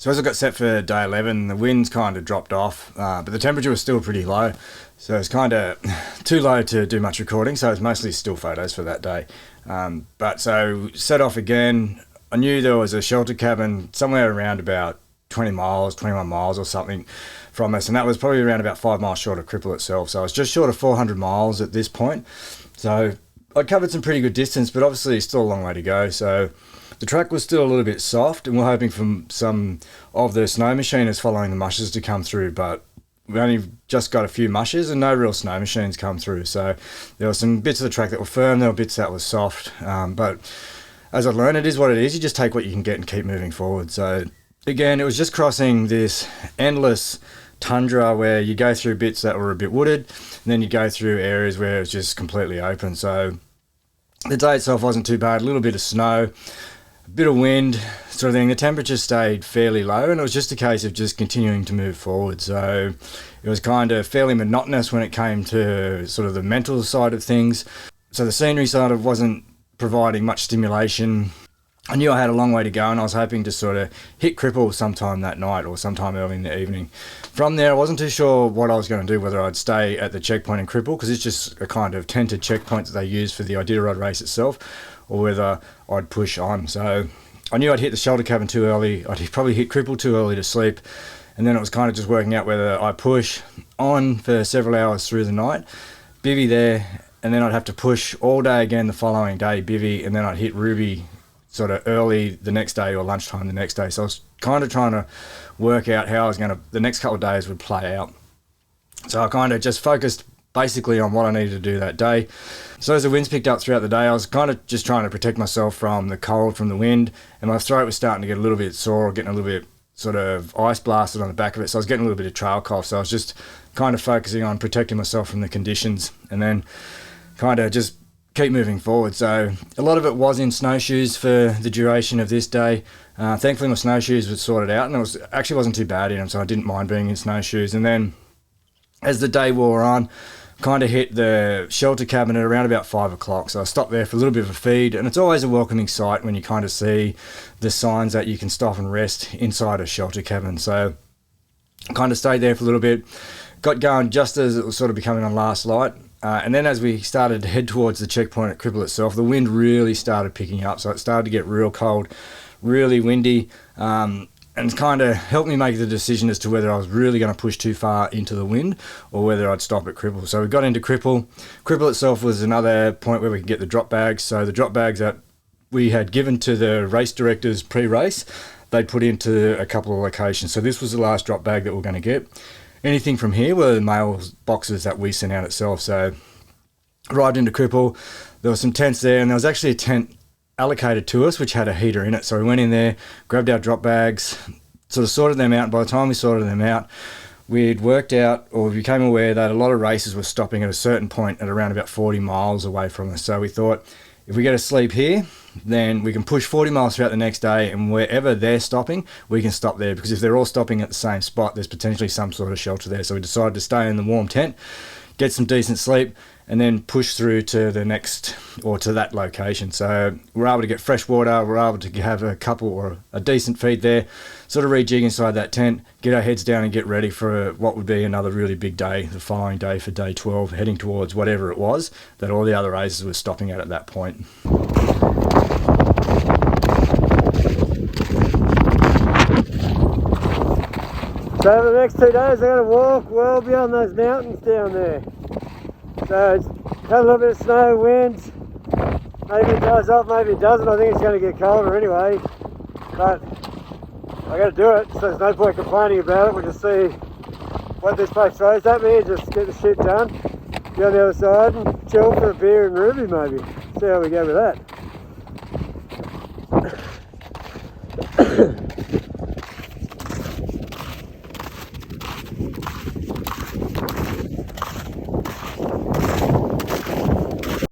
So as I got set for day 11, the winds kind of dropped off, but the temperature was still pretty low. So it's kind of too low to do much recording, so it's mostly still photos for that day. But so set off again. I knew there was a shelter cabin somewhere around about 20 miles, 21 miles or something from us, and that was probably around about 5 miles short of Cripple itself. So I was just short of 400 miles at this point. So I covered some pretty good distance, but obviously still a long way to go. So the track was still a little bit soft, and we're hoping for some of the snow machiners following the mushes to come through, but we only just got a few mushes and no real snow machines come through. So there were some bits of the track that were firm, there were bits that were soft, but as I've learned, it is what it is. You just take what you can get and keep moving forward. So again, it was just crossing this endless tundra where you go through bits that were a bit wooded, and then you go through areas where it's just completely open. So the day itself wasn't too bad, a little bit of snow, a bit of wind sort of thing. The temperature stayed fairly low, and it was just a case of just continuing to move forward. So it was kind of fairly monotonous when it came to sort of the mental side of things. So the scenery side of wasn't providing much stimulation. I knew I had a long way to go, and I was hoping to sort of hit Cripple sometime that night or sometime early in the evening. From there, I wasn't too sure what I was going to do, whether I'd stay at the checkpoint in Cripple, because it's just a kind of tented checkpoint that they use for the Iditarod race itself, or whether I'd push on. So I knew I'd hit the shelter cabin too early. I'd probably hit Cripple too early to sleep. And then it was kind of just working out whether I push on for several hours through the night, bivvy there, and then I'd have to push all day again the following day, bivvy, and then I'd hit Ruby sort of early the next day or lunchtime the next day. So I was kind of trying to work out how I was going to, the next couple of days would play out. So I kind of just focused basically on what I needed to do that day. So as the winds picked up throughout the day, I was kind of just trying to protect myself from the cold, from the wind, and my throat was starting to get a little bit sore, getting a little bit sort of ice blasted on the back of it. So I was getting a little bit of trail cough. So I was just kind of focusing on protecting myself from the conditions, and then kind of just keep moving forward. So a lot of it was in snowshoes for the duration of this day. Thankfully my snowshoes were sorted out, and it actually wasn't too bad in them, so I didn't mind being in snowshoes. And then as the day wore on, kind of hit the shelter cabin at around about 5 o'clock. So I stopped there for a little bit of a feed, and it's always a welcoming sight when you kind of see the signs that you can stop and rest inside a shelter cabin. So I kind of stayed there for a little bit, got going just as it was sort of becoming on last light. And then as we started to head towards the checkpoint at Cripple itself, the wind really started picking up. So it started to get real cold, really windy, and kind of helped me make the decision as to whether I was really going to push too far into the wind or whether I'd stop at Cripple. So we got into Cripple. Cripple itself was another point where we could get the drop bags. So the drop bags that we had given to the race directors pre-race, they'd put into a couple of locations. So this was the last drop bag that we're going to get. Anything from here were the mail boxes that we sent out itself. So arrived into Cripple, there were some tents there, and there was actually a tent allocated to us which had a heater in it. So we went in there, grabbed our drop bags, sort of sorted them out, and by the time we sorted them out, we'd worked out, or we became aware that a lot of races were stopping at a certain point at around about 40 miles away from us. So we thought, if we get a sleep here, then we can push 40 miles throughout the next day, and wherever they're stopping, we can stop there, because if they're all stopping at the same spot, there's potentially some sort of shelter there. So we decided to stay in the warm tent, get some decent sleep, and then push through to the next, or to that location. So we're able to get fresh water, we're able to have a couple or a decent feed there, sort of rejig inside that tent, get our heads down and get ready for what would be another really big day the following day for day 12, heading towards whatever it was that all the other races were stopping at that point. So for the next 2 days I'm going to walk well beyond those mountains down there. So it's got a little bit of snow, winds, maybe it dries off, maybe it doesn't. I think it's going to get colder anyway, but I got to do it, so there's no point complaining about it. We'll just see what this place throws at me and just get the shit done, be on the other side and chill for a beer and Ruby maybe. See how we go with that.